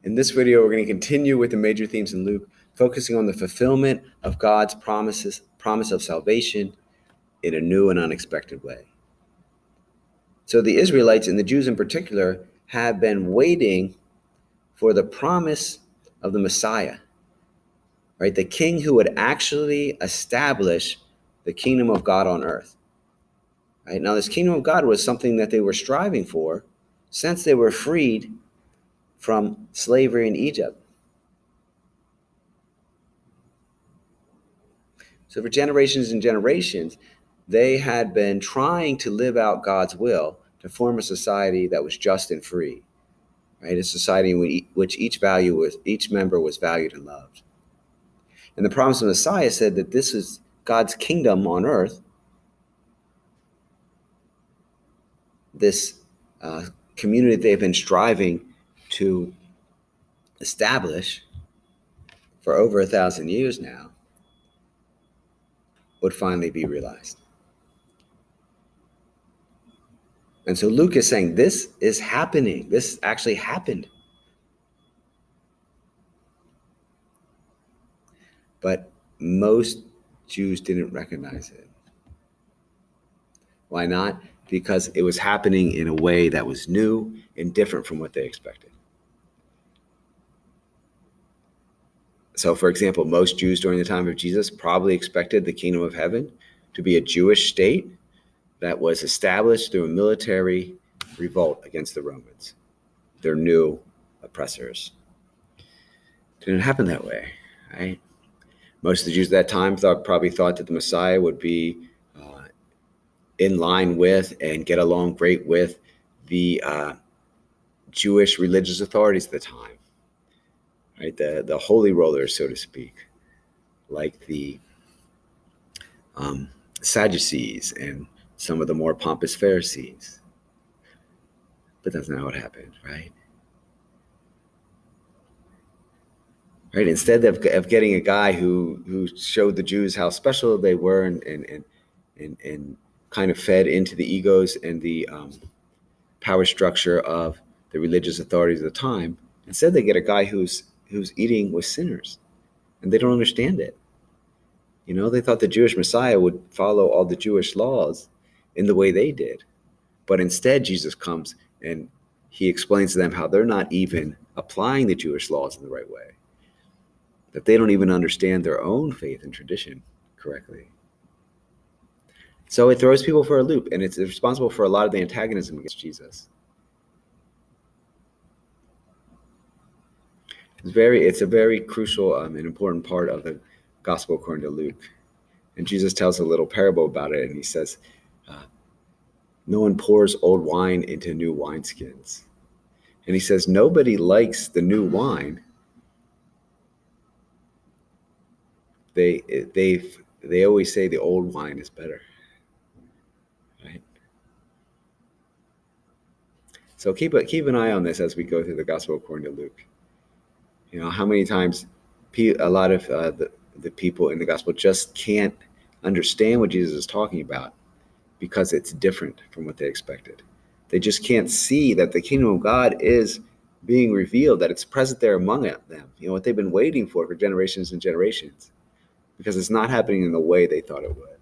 In this video, we're going to continue with the major themes in Luke, focusing on the fulfillment of God's promise of salvation in a new and unexpected way. So the Israelites, and the Jews in particular, have been waiting for the promise of the Messiah, right? The king who would actually establish the kingdom of God on earth. Right? Now, this kingdom of God was something that they were striving for since they were freed from slavery in Egypt. So for generations and generations, they had been trying to live out God's will to form a society that was just and free, right? A society in which each member was valued and loved. And the promise of the Messiah said that this is God's kingdom on earth, this community they've been striving to establish for over 1,000 years now, would finally be realized. And so Luke is saying this is happening. This actually happened. But most Jews didn't recognize it. Why not? Because it was happening in a way that was new and different from what they expected. So, for example, most Jews during the time of Jesus probably expected the kingdom of heaven to be a Jewish state that was established through a military revolt against the Romans, their new oppressors. It didn't happen that way, right? Most of the Jews at that time probably thought that the Messiah would be in line with and get along great with the Jewish religious authorities at the time, right? The holy rollers, so to speak, like the Sadducees and some of the more pompous Pharisees. But that's not what happened, right? Right. Instead of getting a guy who showed the Jews how special they were and kind of fed into the egos and the power structure of the religious authorities of the time, instead they get a guy who's eating with sinners, and they don't understand it. You know, they thought the Jewish Messiah would follow all the Jewish laws in the way they did. But instead, Jesus comes and he explains to them how they're not even applying the Jewish laws in the right way, that they don't even understand their own faith and tradition correctly. So it throws people for a loop, and it's responsible for a lot of the antagonism against Jesus. It's a very crucial and important part of the Gospel according to Luke. And Jesus tells a little parable about it, and he says, no one pours old wine into new wineskins. And he says, nobody likes the new wine. They always say the old wine is better, right? So keep an eye on this as we go through the Gospel according to Luke. You know, how many times a lot of the people in the Gospel just can't understand what Jesus is talking about because it's different from what they expected. They just can't see that the kingdom of God is being revealed, that it's present there among them. You know, what they've been waiting for generations and generations, because it's not happening in the way they thought it would.